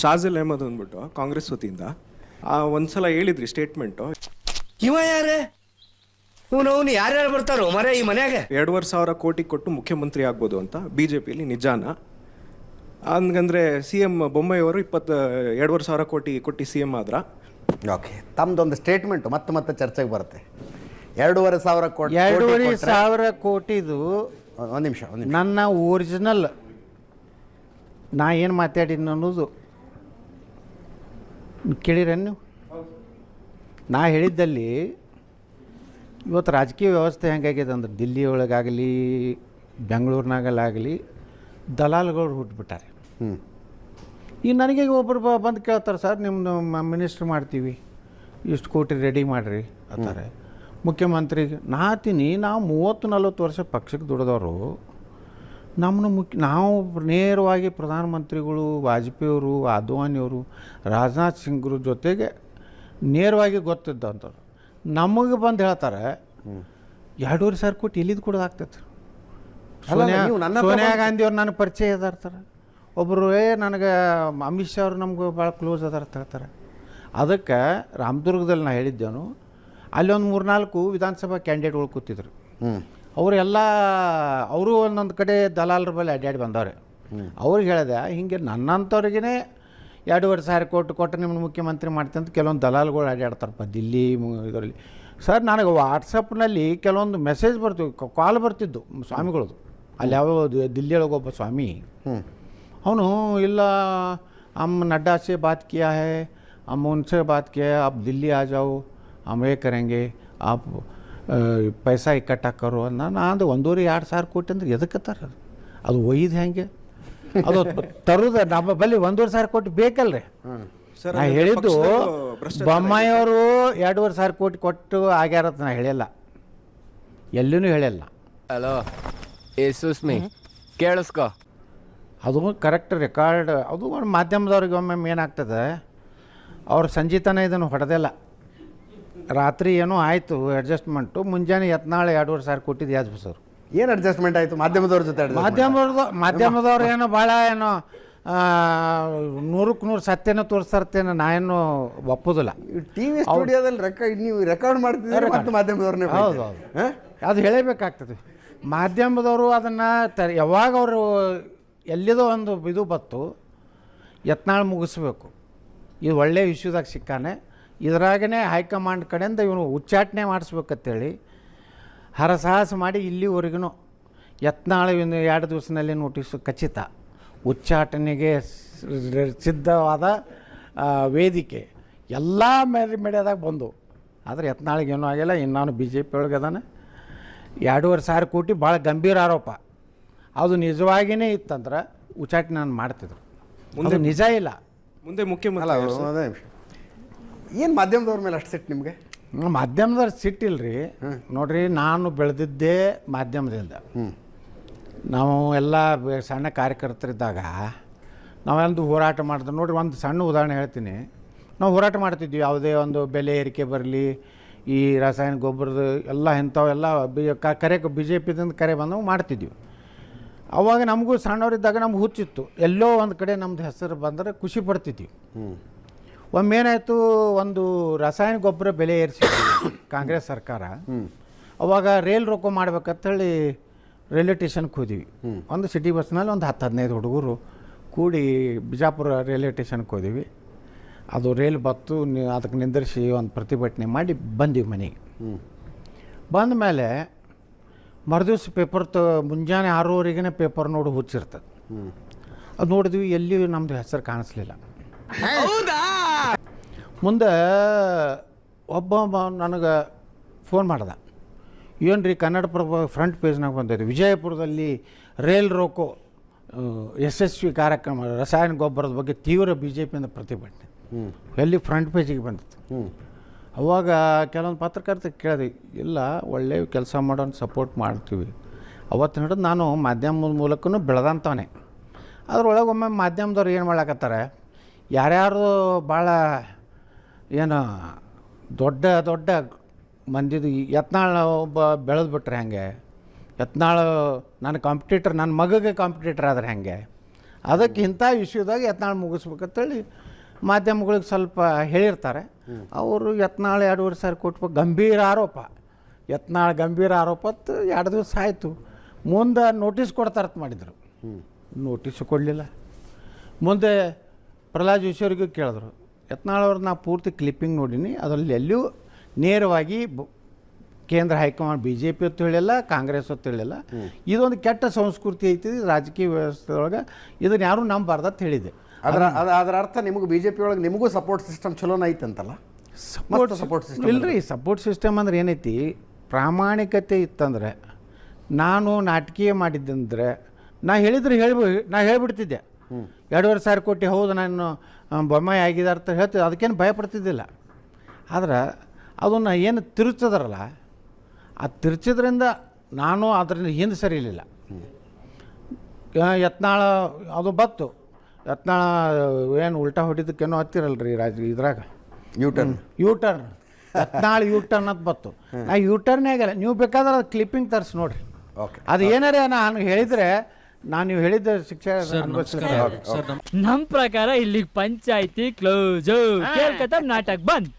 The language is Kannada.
ಶಾಜಿಲ್ ಅಹಮದ್ ಅಂದ್ಬಿಟ್ಟು ಕಾಂಗ್ರೆಸ್ ವತಿಯಿಂದ ಒಂದ್ಸಲ ಹೇಳಿದ್ರಿ ಸ್ಟೇಟ್ಮೆಂಟು. ಇವ ಯಾರೇ ಅವನು ಯಾರ್ಯಾರು ಬರ್ತಾರೋ ಮರೆ ಈ ಮನ್ಯಾಗ 2,500 ಕೋಟಿ ಕೊಟ್ಟು ಮುಖ್ಯಮಂತ್ರಿ ಆಗ್ಬೋದು ಅಂತ ಬಿಜೆಪಿಯಲ್ಲಿ ನಿಜಾನ? ಹಂಗಂದ್ರೆ ಸಿ ಎಂ ಬೊಮ್ಮಾಯಿಯವರು 2,500 ಕೋಟಿ ಕೊಟ್ಟು ಸಿ ಎಂ ಆದ್ರ? ಓಕೆ, ತಮ್ಮದೊಂದು ಸ್ಟೇಟ್ಮೆಂಟು ಮತ್ತೆ ಚರ್ಚೆಗೆ ಬರುತ್ತೆ. 2,500 ಕೋಟಿ 2,500 ಕೋಟಿದು ಒಂದು ನಿಮಿಷ ನನ್ನ ಒರಿಜಿನಲ್ ನಾ ಏನು ಮಾತಾಡಿನ ಅನ್ನೋದು ಕೇಳಿರ ನೀವು? ನಾ ಹೇಳಿದ್ದಲ್ಲಿ ಇವತ್ತು ರಾಜಕೀಯ ವ್ಯವಸ್ಥೆ ಹೆಂಗಾಗಿದೆ ಅಂದ್ರೆ ದಿಲ್ಲಿ ಒಳಗಾಗಲಿ ಬೆಂಗಳೂರಿನಾಗಲಾಗಲಿ ದಲಾಲ್ಗಳು ಹುಟ್ಟುಬಿಟ್ಟಾರೆ. ಈಗ ನನಗೆ ಒಬ್ಬರು ಬಂದು ಕೇಳ್ತಾರೆ, ಸರ್ ನಿಮ್ಮದು ಮಿನಿಸ್ಟ್ರ್ ಮಾಡ್ತೀವಿ, ಇಷ್ಟು ಕೋಟಿ ರೆಡಿ ಮಾಡಿರಿ ಅಂತಾರೆ ಮುಖ್ಯಮಂತ್ರಿಗೆ. ನಾತೀನಿ ನಾವು 30-40 ವರ್ಷ ಪಕ್ಷಕ್ಕೆ ದುಡಿದವರು, ನಮ್ಮನ್ನು ನಾವು ನೇರವಾಗಿ ಪ್ರಧಾನಮಂತ್ರಿಗಳು ವಾಜಪೇಯಿಯವರು, ಅದ್ವಾನಿಯವರು, ರಾಜನಾಥ್ ಸಿಂಗ್ರ ಜೊತೆಗೆ ನೇರವಾಗಿ ಗೊತ್ತಿದ್ದಂಥವ್ರು ನಮಗೆ ಬಂದು ಹೇಳ್ತಾರೆ 2,500 ಕೋಟಿ ಎಲ್ಲಿದ್ದು ಕೊಡೋದಾಗ್ತೈತೆ. ಸೋನಿಯಾ ಗಾಂಧಿಯವ್ರು ನನಗೆ ಪರಿಚಯ ಅದಾರ್ತಾರೆ, ಒಬ್ಬರು ನನಗೆ ಅಮಿತ್ ಶಾ ಅವರು ನಮ್ಗೆ ಭಾಳ ಕ್ಲೋಸ್ ಅದಾರ ಅಂತ ಹೇಳ್ತಾರೆ. ಅದಕ್ಕೆ ರಾಮದುರ್ಗದಲ್ಲಿ ನಾನು ಹೇಳಿದ್ದೇನು, ಅಲ್ಲಿ ಒಂದು 3-4 ವಿಧಾನಸಭಾ ಕ್ಯಾಂಡಿಡೇಟ್ಗಳು ಕೂತಿದ್ರು. ಅವರು ಒಂದೊಂದು ಕಡೆ ದಲಾಲರ ಬಳಿ ಅಡ್ಡಾಡಿ ಬಂದವ್ರೆ. ಅವ್ರಿಗೆ ಹೇಳಿದೆ, ಹಿಂಗೆ ನನ್ನಂಥವ್ರಿಗೇ 2,500 ಕೋಟಿ ಕೊಟ್ಟು ನಿಮ್ಮನ್ನು ಮುಖ್ಯಮಂತ್ರಿ ಮಾಡ್ತೀನಿ ಅಂತ ಕೆಲವೊಂದು ದಲಾಲ್ಗಳು ಅಡ್ಡಾಡ್ತಾರಪ್ಪ ದಿಲ್ಲಿ ಇದರಲ್ಲಿ. ಸರ್ ನನಗೆ ವಾಟ್ಸಪ್ನಲ್ಲಿ ಕೆಲವೊಂದು ಮೆಸೇಜ್ ಬರ್ತಿದ್ವು, ಕಾಲ್ ಬರ್ತಿದ್ದು ಸ್ವಾಮಿಗಳದು. ಅಲ್ಲಿ ಯಾವ ದಿಲ್ಲಿಯೊಳಗೆ ಒಬ್ಬ ಸ್ವಾಮಿ ಅವನು, ಇಲ್ಲ हम नड्डा से बात किया है, हम उनसे बात किया है, आप दिल्ली आ जाओ, हम ये करेंगे, आप पैसा इकट्ठा करो. ನಾನು 1,500 ಕೋಟಿ ಅಂದ್ರೆ ಎದಕ್ಕೆ ತರ ಅದು ಒಯ್ದು ಹೆಂಗೆ ಅದು ತರೋದು? ನಮ್ಮ ಬಲ್ಲಿ 1,500 ಕೋಟಿ ಬೇಕಲ್ರಿ. ನಾ ಹೇಳಿದ್ದು ಬೊಮ್ಮಾಯಿಯವರು 2,500 ಕೋಟಿ ಕೊಟ್ಟು ಆಗ್ಯಾರತ್ತ ನಾ ಹೇಳಿಲ್ಲ, ಎಲ್ಲಿನೂ ಹೇಳಿಲ್ಲ. ಹಲೋ ಸುಸ್ಮಿ ಕೇಳಿಸ್ಕೊ, ಅದು ಕರೆಕ್ಟ್ ರೆಕಾರ್ಡ್. ಅದು ಮಾಧ್ಯಮದವ್ರಿಗೆ ಒಮ್ಮೆ ಏನಾಗ್ತದೆ, ಅವ್ರು ಸಂಜೀತನ ಇದನ್ನು ಹೊಡೆದಿಲ್ಲ, ರಾತ್ರಿ ಏನೋ ಆಯಿತು ಅಡ್ಜಸ್ಟ್ಮೆಂಟು, ಮುಂಜಾನೆ ಯತ್ನಾಳೆ 2,500 ಕೋಟಿದು ಯಾಜ್ಬಿಸೋರು. ಏನು ಅಡ್ಜಸ್ಟ್ಮೆಂಟ್ ಆಯಿತು ಮಾಧ್ಯಮದವ್ರ ಜೊತೆ? ಮಾಧ್ಯಮದವ್ರು ಏನೋ ಭಾಳ ಏನೋ 100ಕ್ಕೆ 100 ಸತ್ಯನ ತೋರಿಸ್ತಾರ್ತೇನೆ, ನಾ ಏನು ಒಪ್ಪೋದಿಲ್ಲ. ಟಿವಿ ಸ್ಟುಡಿಯೋದಲ್ಲಿ ನೀವು ರೆಕಾರ್ಡ್ ಮಾಡ್ತಿದ್ದೀರಿ ಮತ್ತು ಮಾಧ್ಯಮದವ್ರನ್ನೇ? ಹೌದು ಹೌದು, ಅದು ಹೇಳಬೇಕಾಗ್ತದೆ. ಮಾಧ್ಯಮದವರು ಅದನ್ನು ಯಾವಾಗ ಅವರು ಎಲ್ಲಿದೋ ಒಂದು ಇದು ಬತ್ತು ಯತ್ನಾಳ್ ಮುಗಿಸ್ಬೇಕು, ಇದು ಒಳ್ಳೆಯ ಇಶ್ಯೂದಾಗ ಸಿಕ್ಕಾನೆ, ಇದ್ರಾಗೇ ಹೈಕಮಾಂಡ್ ಕಡೆಯಿಂದ ಇವನು ಉಚ್ಚಾಟನೆ ಮಾಡಿಸ್ಬೇಕಂತೇಳಿ ಹರಸಾಹಸ ಮಾಡಿ ಇಲ್ಲಿವರೆಗೂ ಯತ್ನಾಳ್ 2 ದಿವಸದಲ್ಲಿ ನೋಟಿಸು ಖಚಿತ, ಉಚ್ಚಾಟನೆಗೆ ಸಿದ್ಧವಾದ ವೇದಿಕೆ ಎಲ್ಲ ಮೀಡಿಯಾದಾಗ ಬಂದು. ಆದರೆ ಯತ್ನಾಳಿಗೆ ಏನೂ ಆಗಿಲ್ಲ, ಇನ್ನಾನು ಬಿ ಜೆ ಪಿ ಒಳಗೆ ಅದಾನೆ. 2,500 ಕೋಟಿ ಭಾಳ ಗಂಭೀರ ಆರೋಪ. ಅದು ನಿಜವಾಗಿಯೇ ಇತ್ತಂದ್ರೆ ಉಚ್ಚಾಟನೆ ನಾನು ಮಾಡ್ತಿದ್ರು, ಮುಂದೆ ನಿಜ ಇಲ್ಲ. ಮುಂದೆ ಮುಖ್ಯಮಂತ್ರಿ ಏನು ಮಾಧ್ಯಮದವ್ರ ಮೇಲೆ ಅಷ್ಟು ಸಿಟ್ಟು ನಿಮಗೆ? ಮಾಧ್ಯಮದವ್ರು ಸಿಟ್ಟಿಲ್ರಿ. ನೋಡ್ರಿ, ನಾನು ಬೆಳೆದಿದ್ದೇ ಮಾಧ್ಯಮದಿಂದ. ನಾವು ಎಲ್ಲ ಸಣ್ಣ ಕಾರ್ಯಕರ್ತರಿದ್ದಾಗ ನಾವೊಂದು ಹೋರಾಟ ಮಾಡಿದ್ರೆ, ನೋಡ್ರಿ ಒಂದು ಸಣ್ಣ ಉದಾಹರಣೆ ಹೇಳ್ತೀನಿ. ನಾವು ಹೋರಾಟ ಮಾಡ್ತಿದ್ವಿ, ಯಾವುದೇ ಒಂದು ಬೆಲೆ ಏರಿಕೆ ಬರಲಿ, ಈ ರಾಸಾಯನಿಕ ಗೊಬ್ಬರದ ಎಲ್ಲ ಇಂಥವೆಲ್ಲ ಬಿ ಜೆ ಪಿದಿಂದ ಕರೆ ಬಂದವು ಮಾಡ್ತಿದ್ವಿ. ಅವಾಗ ನಮಗೂ ಸಣ್ಣವರಿದ್ದಾಗ ನಮ್ಗೆ ಹುಚ್ಚಿತ್ತು, ಎಲ್ಲೋ ಒಂದು ಕಡೆ ನಮ್ಮದು ಹೆಸರು ಬಂದರೆ ಖುಷಿ ಪಡ್ತಿದ್ವಿ. ಒಮ್ಮೇನಾಯಿತು, ಒಂದು ರಾಸಾಯನಿಕ ಗೊಬ್ಬರ ಬೆಲೆ ಏರಿಸಿದ್ವಿ ಕಾಂಗ್ರೆಸ್ ಸರ್ಕಾರ. ಅವಾಗ ರೈಲ್ ರೋಕೋ ಮಾಡ್ಬೇಕಂತೇಳಿ ರೈಲ್ವೆ ಸ್ಟೇಷನ್ಗೆ ಹೋದಿವಿ. ಒಂದು ಸಿಟಿ ಬಸ್ನಲ್ಲಿ ಒಂದು 10-15 ಹುಡುಗರು ಕೂಡಿ ಬಿಜಾಪುರ ರೈಲ್ವೆ ಸ್ಟೇಷನ್ಗೆ ಹೋದಿವಿ. ಅದು ರೈಲ್ ಬತ್ತು, ಅದಕ್ಕೆ ನಿಂದಿರಿಸಿ ಒಂದು ಪ್ರತಿಭಟನೆ ಮಾಡಿ ಬಂದೀವಿ ಮನೆಗೆ. ಬಂದ ಮೇಲೆ ಮರುದಿವ್ಸ ಪೇಪರ್ ಮುಂಜಾನೆ 6:30ಗೆ ಪೇಪರ್ ನೋಡಿ ಹುಚ್ಚಿರ್ತದೆ. ಅದು ನೋಡಿದ್ವಿ, ಎಲ್ಲಿಯೂ ನಮ್ಮದು ಹೆಸರು ಕಾಣಿಸ್ಲಿಲ್ಲ. ಮುಂದೆ ಒಬ್ಬ ನನಗೆ ಫೋನ್ ಮಾಡ್ದೆ, ಏನು ರೀ ಕನ್ನಡಪ್ರಭ ಫ್ರಂಟ್ ಪೇಜ್ನಾಗ ಬಂದಿದೆ, ವಿಜಯಪುರದಲ್ಲಿ ರೈಲ್ ರೋಕೋ ಯಶಸ್ವಿ ಕಾರ್ಯಕ್ರಮ, ರಾಸಾಯನಿಕ ಗೊಬ್ಬರದ ಬಗ್ಗೆ ತೀವ್ರ ಬಿ ಜೆ ಪಿಯಿಂದ ಪ್ರತಿಭಟನೆ, ಎಲ್ಲಿ ಫ್ರಂಟ್ ಪೇಜಿಗೆ ಬಂದಿತ್ತು. ಅವಾಗ ಕೆಲವೊಂದು ಪತ್ರಕರ್ತರು ಕೇಳಿದೆ, ಇಲ್ಲ ಒಳ್ಳೆಯ ಕೆಲಸ ಮಾಡೋನು ಸಪೋರ್ಟ್ ಮಾಡ್ತೀವಿ. ಅವತ್ತು ಹಿಡಿದು ನಾನು ಮಾಧ್ಯಮದ ಮೂಲಕನೂ ಬೆಳೆದಂಥವನೇ. ಅದ್ರೊಳಗೆ ಒಮ್ಮೆ ಮಾಧ್ಯಮದವ್ರು ಏನು ಮಾಡ್ಲಾಕತ್ತಾರೆ, ಯಾರ್ಯಾರು ಭಾಳ ಏನು ದೊಡ್ಡ ದೊಡ್ಡ ಮಂದಿದು ಯತ್ನಾಳ್ ಒಬ್ಬ ಬೆಳೆದು ಬಿಟ್ರೆ ಹೆಂಗೆ, ಯತ್ನಾಳ್ ನನ್ನ ಕಾಂಪಿಟೇಟರ್, ನನ್ನ ಮಗಗೆ ಕಾಂಪಿಟೇಟರ್ ಆದ್ರೆ ಹೆಂಗೆ ಅದಕ್ಕೆ ಇಂಥ ವಿಷಯದಾಗ ಯತ್ನಾಳ್ ಮುಗಿಸ್ಬೇಕಂತೇಳಿ ಮಾಧ್ಯಮಗಳಿಗೆ ಸ್ವಲ್ಪ ಹೇಳಿರ್ತಾರೆ. ಅವರು ಯತ್ನಾಳ್ 2,500 ಕೋಟಿ ರೂಪಾಯಿ ಗಂಭೀರ ಆರೋಪ, ಯತ್ನಾಳ್ ಗಂಭೀರ ಆರೋಪ ಅಂತ 2 ದಿವಸ ಆಯಿತು. ಮುಂದೆ ನೋಟಿಸ್ ಕೊಡ್ತಾರಂತ ಮಾಡಿದರು, ನೋಟಿಸು ಕೊಡಲಿಲ್ಲ. ಮುಂದೆ ಪ್ರಹ್ಲಾದ್ ಜೋಶಿಯವ್ರಿಗೂ ಕೇಳಿದ್ರು. ಯತ್ನಾಳ್ ಅವ್ರದ್ದು ನಾ ಪೂರ್ತಿ ಕ್ಲಿಪ್ಪಿಂಗ್ ನೋಡೀನಿ, ಅದರಲ್ಲಿ ಎಲ್ಲಿಯೂ ನೇರವಾಗಿ ಕೇಂದ್ರ ಹೈಕಮಾಂಡ್ BJP ಅಂತ ಹೇಳಿಲ್ಲ, ಕಾಂಗ್ರೆಸ್ ಅಂತ ಹೇಳಿಲ್ಲ. ಇದೊಂದು ಕೆಟ್ಟ ಸಂಸ್ಕೃತಿ ಐತಿ ರಾಜಕೀಯ ವ್ಯವಸ್ಥೆ ಒಳಗೆ, ಇದನ್ನು ಯಾರೂ ನಂಬಾರ್ದು ಅಂತ ಹೇಳಿದೆ. ಅದರ ಅರ್ಥ ನಿಮಗೂ BJP ಒಳಗೆ ನಿಮಗೂ ಸಪೋರ್ಟ್ ಸಿಸ್ಟಮ್ ಚಲೋನ ಐತಂತಲ್ಲ? ಸಪೋರ್ಟ್ ಸಿಸ್ಟಮ್ ಇಲ್ಲರಿ, ಸಪೋರ್ಟ್ ಸಿಸ್ಟಮ್ ಅಂದ್ರೆ ಏನೈತಿ, ಪ್ರಾಮಾಣಿಕತೆ ಇತ್ತಂದರೆ, ನಾನು ನಾಟಕೀಯ ಮಾಡಿದ್ದಂದ್ರೆ ನಾ ಹೇಳಿದ್ರೆ ನಾ ಹೇಳ್ಬಿಡ್ತಿದ್ದೆ. 2,500 ಕೋಟಿ ಹೌದು ನಾನು ಬೊಮ್ಮಾಯಿ ಆಗಿದ್ದಾರೆ ಅಂತ ಹೇಳ್ತಿದ್ದೆ, ಅದಕ್ಕೇನು ಭಯಪಡ್ತಿದ್ದಿಲ್ಲ. ಆದ್ರೆ ಅದನ್ನು ಏನು ತಿರುಚದ್ರಲ್ಲ, ಆ ತಿರ್ಚಿದ್ರಿಂದ ನಾನು ಅದರಿಂದ ಹಿಂದೆ ಸರಿಲಿಲ್ಲ. ಯತ್ನಾಳ ಅದು ಬತ್ತು, ಯತ್ನಾಳ ಏನು ಉಲ್ಟಾ ಹೊಡಿದಕ್ಕೇನೋ ಹತ್ತಿರಲ್ರಿ ಇದ್ರಾಗ ಯೂ-ಟರ್ನ್ ಯತ್ನಾಳ್ ಯೂ-ಟರ್ನ್ ಅಂತ ಬತ್ತು. ನಾ ಯೂ-ಟರ್ನೇ ಆಗಿಲ್ಲ. ನೀವು ಬೇಕಾದ್ರೆ ಅದು ಕ್ಲಿಪ್ಪಿಂಗ್ ತರಿಸಿ ನೋಡ್ರಿ. ಅದು ಏನಾರೇ ನಾನು ಹೇಳಿದರೆ, ನೀವು ಹೇಳಿದ್ದ ಶಿಕ್ಷೆ ನಮ್ ಪ್ರಕಾರ ಇಲ್ಲಿ ಪಂಚಾಯತಿ ಕ್ಲೋಸ್, ಕೇಳ್ಕತ್ತ ನಾಟಕ ಬಂದ್.